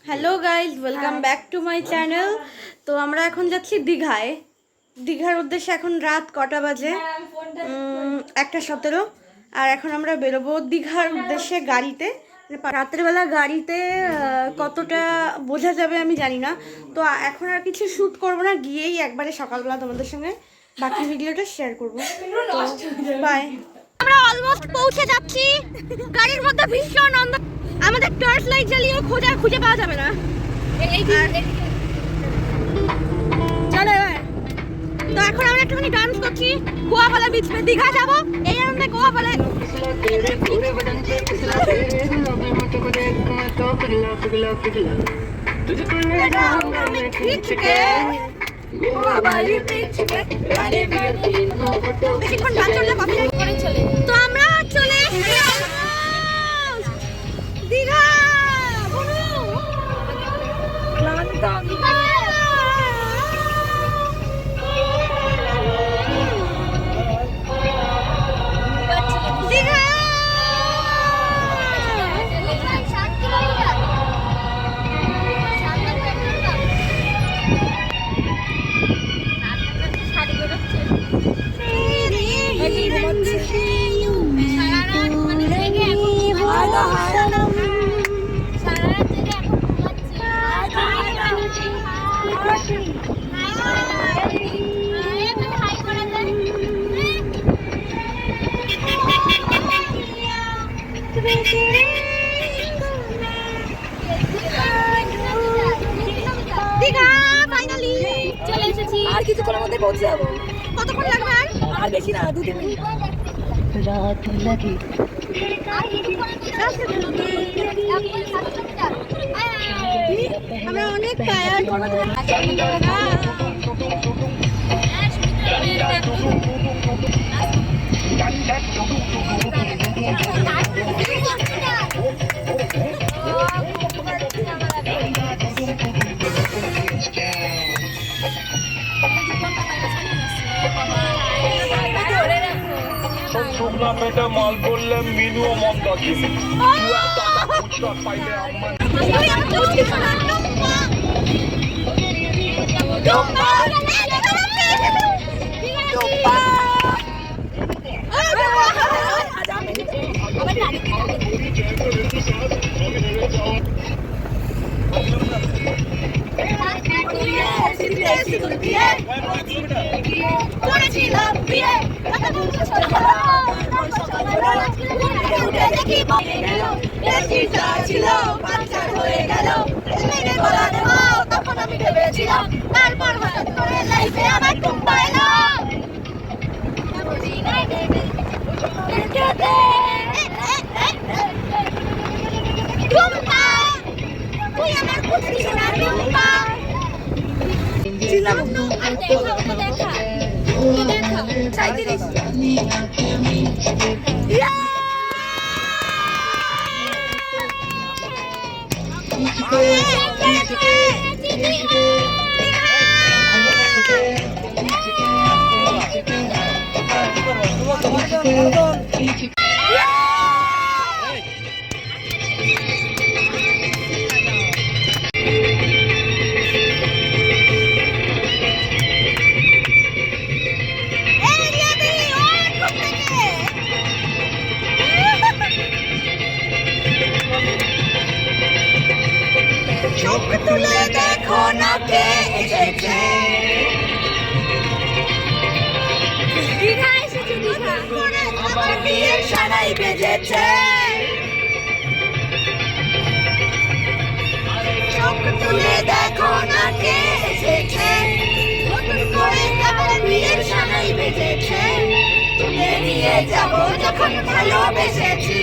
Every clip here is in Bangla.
Hello guys, welcome back to my channel. তো আমরা এখন যাচ্ছি দীঘায়। দীঘার উদ্দেশ্যে এখন রাত কটা বাজে? 1:17। আর এখন আমরা বেরোবো দীঘার উদ্দেশ্যে গাড়িতে। রাত্রেবেলা গাড়িতে কতটা বোঝা যাবে আমি জানি না। তো এখন আর কিছু শ্যুট করবো না, গিয়েই একবারে সকালবেলা তোমাদের সঙ্গে বাকি ভিডিওটা শেয়ার করবো। বাই। আমরা অলমোস্ট পৌঁছে যাচ্ছি। গাড়ির মধ্যে ভীষণ অন্ধকার, আমাদের টর্চ লাইট জ্বালিয়েও খুঁজে পাওয়া যাবে না। চলো এবার। তো এখন আমরা একটুখানি ডান্স করছি গোয়াপালা বিচ পে। দীঘা যাবো এই আনন্দে গোয়াপালা। তো আমরা চলে এসেছি দীঘা। আর কিছুক্ষণের মধ্যে পৌঁছে যাবো। কতক্ষণ লাগবে? আর বেশি না, 2-3 মিনিট। রাত লাগে আমরা অনেক টায়ার্ড। শুকনা পেটে মাল বললে মিনুও মন্দাকি ফুচকা পাইলে আমার তখন আমি ভেবেছিলাম, তারপর হঠাৎ করে লাইফে আমার টুম্পা এলো। তুই আমার বুঝছিস না টুম্পা। চোখ তুলে দেখো না কে এসেছে। দীঘা এসেছে, দীঘা করে আমার বিয়ের সানাই বেজেছে। চোখ তুলে দেখো না কে এসেছে, নতুন করে আমার বিয়ের সানাই বেজেছে। তুলে নিয়ে যাব যখন ভালোবেসেছি।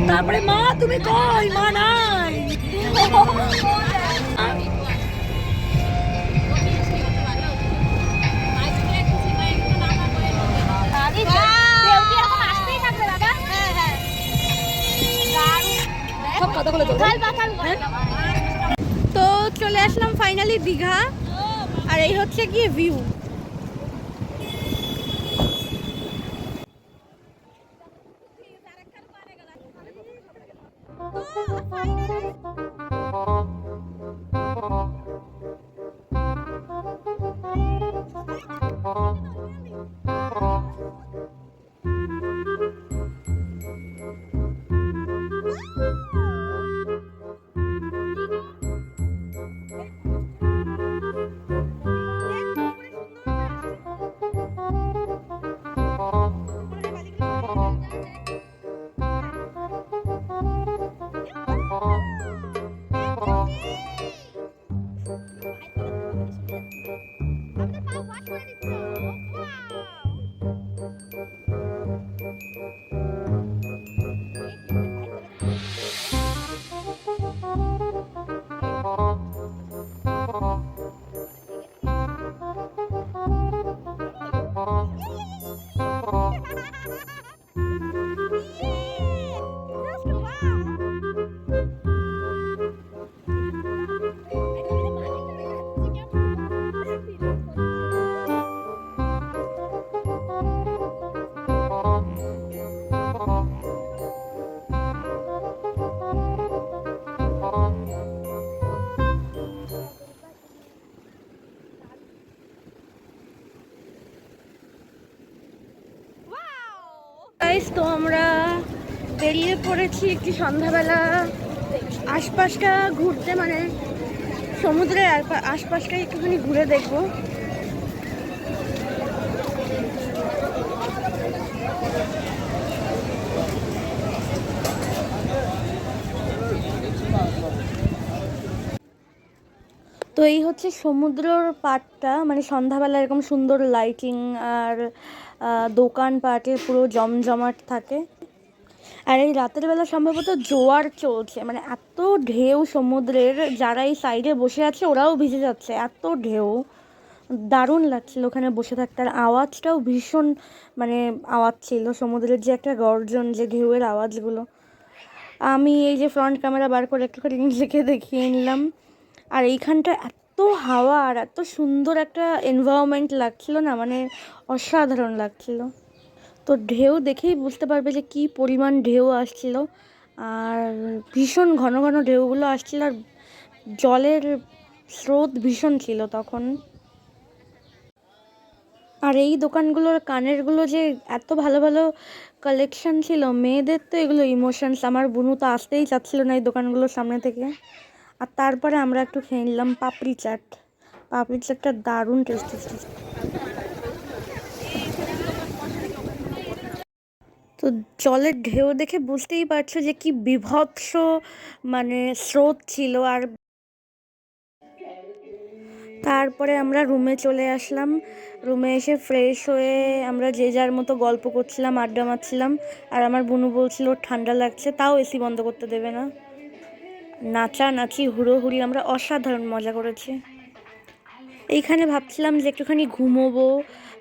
তারপরে মা তুমি কই? মা নাই। তো চলে আসলাম ফাইনালি দীঘা। আর এই হচ্ছে গিয়ে ভিউ। তো গাইস, তো আমরা বেরিয়ে পড়েছি একটু সন্ধ্যাবেলা আশপাশটা ঘুরতে, মানে সমুদ্রের আশপাশটা একটুখানি ঘুরে দেখবো। তো এই হচ্ছে সমুদ্রের পাড়টা, মানে সন্ধ্যাবেলা এরকম সুন্দর লাইটিং আর দোকানপাটে পুরো জমজমাট থাকে। আর এই রাতের বেলা সম্ভবত জোয়ার চলছে, মানে এত ঢেউ সমুদ্রের, যারা এই সাইডে বসে আছে ওরাও ভিজে যাচ্ছে, এত ঢেউ। দারুণ লাগছিল ওখানে বসে থাকতে, আর আওয়াজটাও ভীষণ, মানে আওয়াজ ছিল সমুদ্রের, যে একটা গর্জন, যে ঢেউয়ের আওয়াজগুলো। আমি এই যে ফ্রন্ট ক্যামেরা বার করে একটুখানি নিজেকে দেখিয়ে নিলাম। আর এইখানটা এত হাওয়া আর এত সুন্দর একটা এনভায়রনমেন্ট লাগছিল না, মানে অসাধারণ লাগছিল। তো ঢেউ দেখেই বুঝতে পারবে যে কি পরিমাণ ঢেউ আসছিল, আর ভীষণ ঘন ঘন ঢেউগুলো আসছিল, আর জলের স্রোত ভীষণ ছিল তখন। আর এই দোকানগুলোর কানেরগুলো যে এত ভালো ভালো কালেকশন ছিল, মেয়েদের তো এগুলো ইমোশনস। আমার বুনু তো আসতেই চাচ্ছিল না এই দোকানগুলোর সামনে থেকে। আর তারপরে আমরা একটু খেয়ে নিলাম পাপড়ি চাট। পাপড়ি চাটটা দারুণ টেস্টি ছিল। তো জলের ঢেউ দেখে বুঝতেই পারছো যে কি বিভৎস মানে স্রোত ছিল। আর তারপরে আমরা রুমে চলে আসলাম। রুমে এসে ফ্রেশ হয়ে আমরা যে যার মতো গল্প করছিলাম, আড্ডা মারছিলাম। আর আমার বুনু বলছিল ঠান্ডা লাগছে, তাও এসি বন্ধ করতে দেবে না। নাচানাচি হুড়োহুড়ি, আমরা অসাধারণ মজা করেছি। এইখানে ভাবছিলাম যে একটুখানি ঘুমোবো,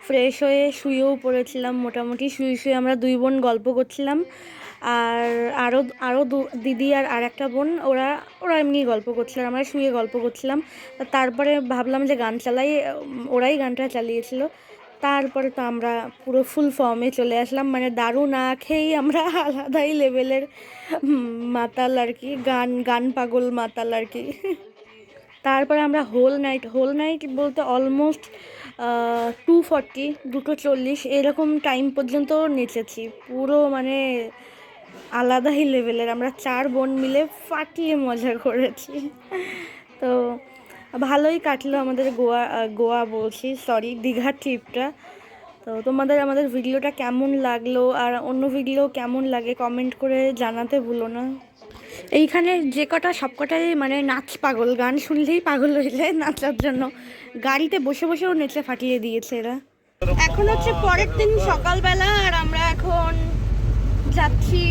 ফ্রেশ হয়ে শুয়েও পড়েছিলাম। মোটামুটি শুয়ে শুয়ে আমরা দুই বোন গল্প করছিলাম, আর আরও দিদি আর একটা বোন, ওরা এমনি গল্প করছিল, আর আমরা শুয়ে গল্প করছিলাম। তারপরে ভাবলাম যে গান চালাই, ওরাই গানটা চালিয়েছিল। তারপরে তো আমরা পুরো ফুল ফর্মে চলে আসলাম, মানে দারু না খেয়েই আমরা আলাদাই লেভেলের মাতাল আর কি, গান পাগল মাতাল আর কি। তারপরে আমরা হোল নাইট বলতে অলমোস্ট 2:40 2:40 এরকম টাইম পর্যন্ত নেচেছি। পুরো মানে আলাদাই লেভেলের, আমরা 4 বোন মিলে ফাটিয়ে মজা করেছি। তো ভালোই কাটলো আমাদের গোয়া বলছি, সরি, দীঘার ট্রিপটা। তো তোমাদের আমাদের ভিডিওটা কেমন লাগলো, আর অন্য ভিডিও কেমন লাগে কমেন্ট করে জানাতে ভুলো না। এইখানে যে কটা সবকটাই মানে নাচ পাগল, গান শুনলেই পাগল হয়ে যায় নাচার জন্য। গাড়িতে বসে বসেও নেচে ফাটিয়ে দিয়েছে এরা। এখন হচ্ছে পরের দিন সকালবেলা, আর আমরা এখন যাচ্ছি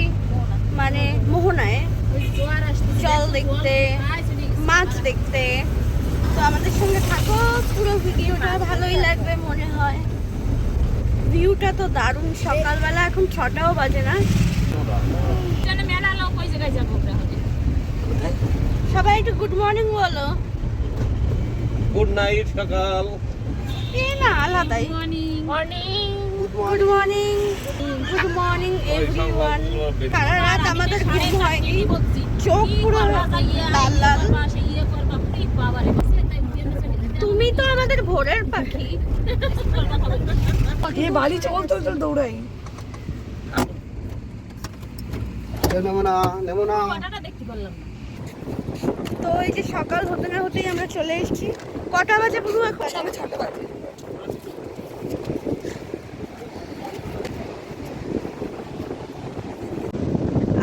মানে মোহনায় জল দেখতে, মাছ দেখতে। তো আমাদের সঙ্গে থাকো, পুরো ভিডিওটা ভালোই লাগবে মনে হয়। ভিউটা তো দারুণ সকালবেলা, এখন 6টাও বাজে না। সবাই একটু গুড মর্নিং বলো। গুড নাইট সকাল। না আলাদাই। Good morning everyone. সারা রাত আমাদের ঘুম হয়নি, ভোরের পাখি। এ বালি চল চল চল দৌড়াই। তো এই যে সকাল হতে না হতেই আমরা চলে এসেছি। কটা বাজে পুরো এখন? 6টা বাজে।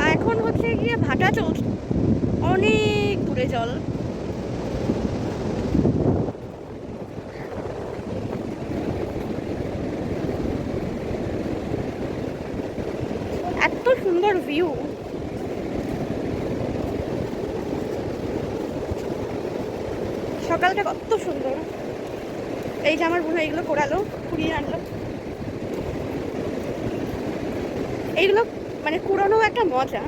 আর এখন হচ্ছে গিয়ে ভাটা চলছে, অনেক দূরে জল। এত সুন্দর ভিউ। সকালটা কত সুন্দর। এই যে আমার বোন এইগুলো কোরালো, কুড়িয়ে আনলো। এইগুলো মানে কুড়ানো একটা মজা।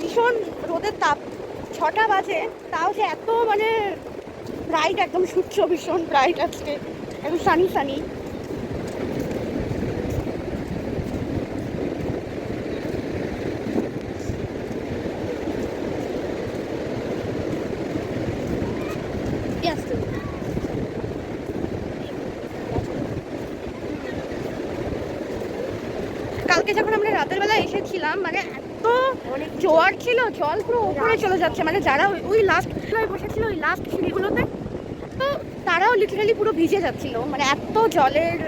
ভীষণ রোদের তাপ, 6টা বাজে, তাও যে এত মানে ব্রাইট, একদম সূর্য ভীষণ ব্রাইট আজকে, একদম সানি সানি। কালকে যখন আমরা রাতের বেলা এসেছিলাম, মানে এত জোয়ার ছিল, জল পুরো উপরে চলে যাচ্ছে। মানে যারা ওই লাস্ট বসেছিল ওই লাস্ট সিঁড়িগুলোতে, তো তারাও লিটারালি পুরো ভিজে যাচ্ছিল। মানে এত জলের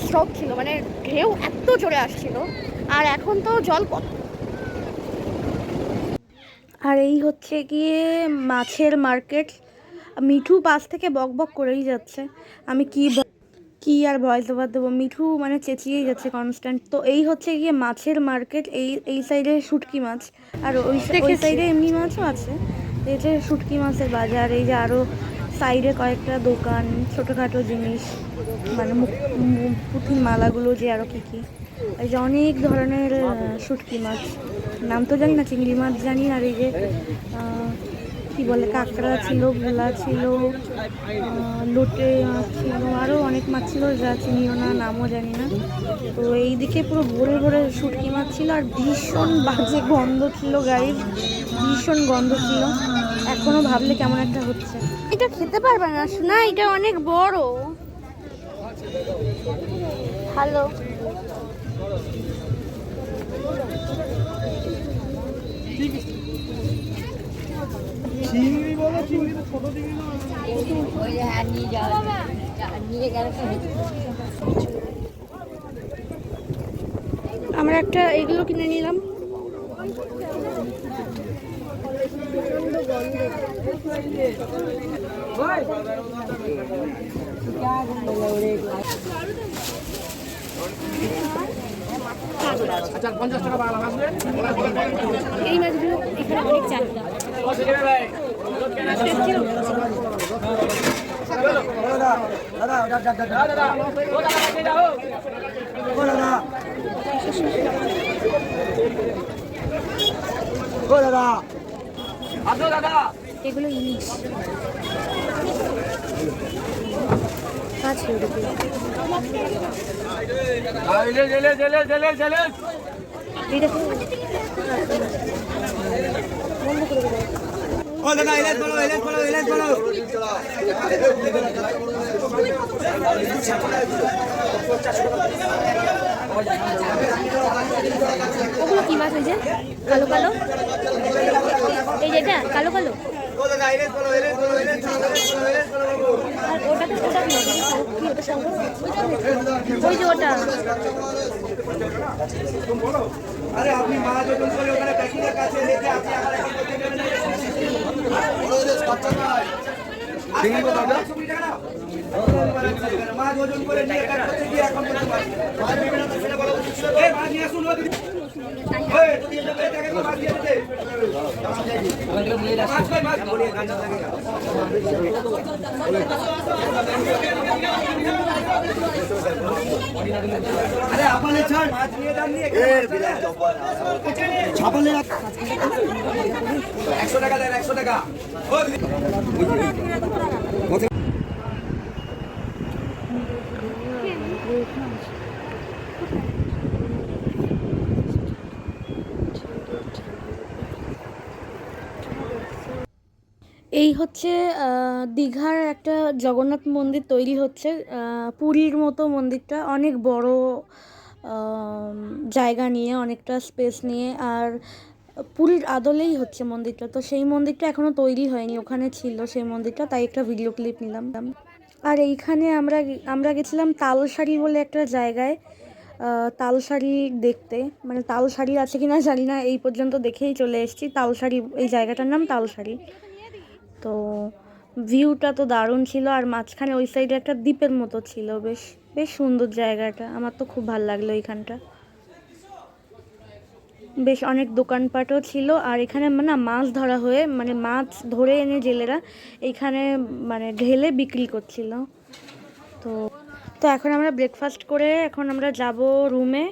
স্রোত ছিল, মানে ঢেউ এত জোরে আসছিল। আর এখন তো জল কত। আর এই হচ্ছে গিয়ে মাছের মার্কেট। মিঠু পাশ থেকে বক বক করেই যাচ্ছে। আমি কি আর ভয়েস ওভার দেবো, মিঠু মানে চেঁচিয়েই যাচ্ছে কনস্ট্যান্ট। তো এই হচ্ছে গিয়ে মাছের মার্কেট। এই সাইডে শুটকি মাছ, আর ওই সাইডে এমনি মাছও আছে। এই যে শুটকি মাছের বাজার। এই যে আরও সাইডে কয়েকটা দোকান, ছোটোখাটো জিনিস, মানে পুঁথির মালাগুলো, যে আরও কী কী। এই যে অনেক ধরনের শুটকি মাছ, নাম তো জানি না, চিংড়ি মাছ জানি। আর এই যে কি বলে, কাঁকড়া ছিল, ভোলা ছিল, লোটে মাছ ছিল, আরও অনেক মাছ ছিল যা চিনিও না, নামও জানি না। তো এইদিকে পুরো ভরে ভরে শুটকি মাছ ছিল। আর ভীষণ বাজে গন্ধ ছিল গাড়ির, ভীষণ গন্ধ ছিল। এখনো ভাবলে কেমন একটা হচ্ছে। এটা খেতে পারবে না শোনা, এটা অনেক বড়। হ্যালো, চিংড়ি বলো, চিংড়ি তো ছোট চিংড়ি না। আমরা একটা এগুলো কিনে নিলাম। আচ্ছা 50 টাকা বাংলা মাছ নেন। এই মাছগুলো এখানে অনেক চাহিদা। এগুলো ইলিশ। ওগুলো কি মাছ হয়েছে? কালো কালো, এই যেটা কালো কালো। আর ওটা তো ওটা কি ওটা শঙ্কর? ওই যে ওটা। আরে আপনি মাছ ওজন করে ওখানে প্যাকিংয়ের কাছে রেখে আপনি আমার মাছ ওজন করে নিয়ে কাজ করতে গিয়ে এখন মাছ নিয়ে আসুন। আরে আপনাদের ছাড় মাছ নিয়ে যাননি, ছাপালে 100 টাকা দেন, 100 টাকা। এই হচ্ছে দীঘার একটা জগন্নাথ মন্দির তৈরি হচ্ছে, পুরীর মতো মন্দিরটা, অনেক বড় জায়গা নিয়ে, অনেকটা স্পেস নিয়ে, আর পুরীর আদলেই হচ্ছে মন্দিরটা। তো সেই মন্দিরটা এখনও তৈরি হয়নি, ওখানে ছিল সেই মন্দিরটা, তাই একটা ভিডিও ক্লিপ নিলাম। আর এইখানে আমরা গেছিলাম তালসারি বলে একটা জায়গায়, তালসারি দেখতে, মানে তালসারি আছে কিনা জানি না, এই পর্যন্ত দেখেই চলে এসেছি। তালসারি, এই জায়গাটার নাম তালসারি। তো ভিউটা তো দারুণ ছিল, আর মাঝখানে ওই সাইডে একটা দ্বীপের মতো ছিল, বেশ বেশ সুন্দর জায়গাটা, আমার তো খুব ভালো লাগলো এইখানটা। বেশ অনেক দোকানপাটও ছিল, আর এখানে মানে মাছ ধরা হয়ে, মানে মাছ ধরে এনে জেলেরা এইখানে মানে ঢেলে বিক্রি করছিল। তো তো এখন আমরা ব্রেকফাস্ট করে এখন আমরা যাব রুমে।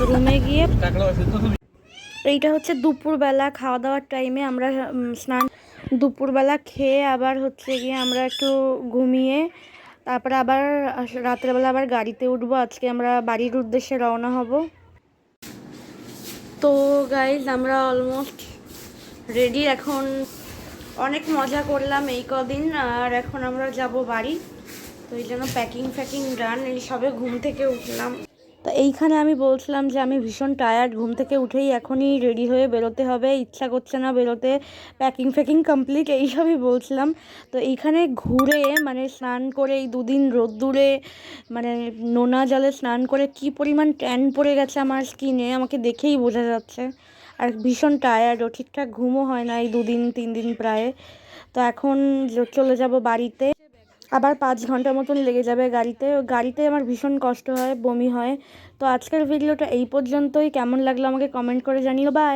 রুমে গিয়ে এইটা হচ্ছে দুপুরবেলা খাওয়া দাওয়ার টাইমে আমরা দুপুরবেলা খেয়ে আবার হচ্ছে গিয়ে আমরা একটু ঘুমিয়ে তারপরে আবার রাত্রেবেলা আবার গাড়িতে উঠবো। আজকে আমরা বাড়ির উদ্দেশ্যে রওনা হব। তো গাইজ আমরা অলমোস্ট রেডি, এখন অনেক মজা করলাম এই কদিন, আর এখন আমরা যাব বাড়ি। তো এই জন্য প্যাকিং ডান, এই সবে ঘুম থেকে উঠলাম। তো এইখানে আমি বলছিলাম যে আমি ভীষণ টায়ার্ড, ঘুম থেকে উঠেই এখনই রেডি হয়ে বেরোতে হবে, ইচ্ছা করছে না বেরোতে, প্যাকিং কমপ্লিট এইসবই বলছিলাম। তো এইখানে ঘুরে মানে স্নান করে এই দুদিন রোদ্দুরে মানে নোনা জলে স্নান করে কি পরিমাণ ট্যান পড়ে গেছে আমার স্কিনে, আমাকে দেখেই বোঝা যাচ্ছে। আর ভীষণ টায়ার্ডও, ঠিকঠাক ঘুমও হয় না এই 2-3 দিন প্রায়। তো এখন চলে যাব বাড়িতে, আবার 5 ঘন্টার মতন লেগে যাবে গাড়িতে আমার ভীষণ কষ্ট হয়, বমি হয়। তো আজকের ভিডিওটা এই পর্যন্তই, কেমন লাগলো আমাকে কমেন্ট করে জানিও। বাই।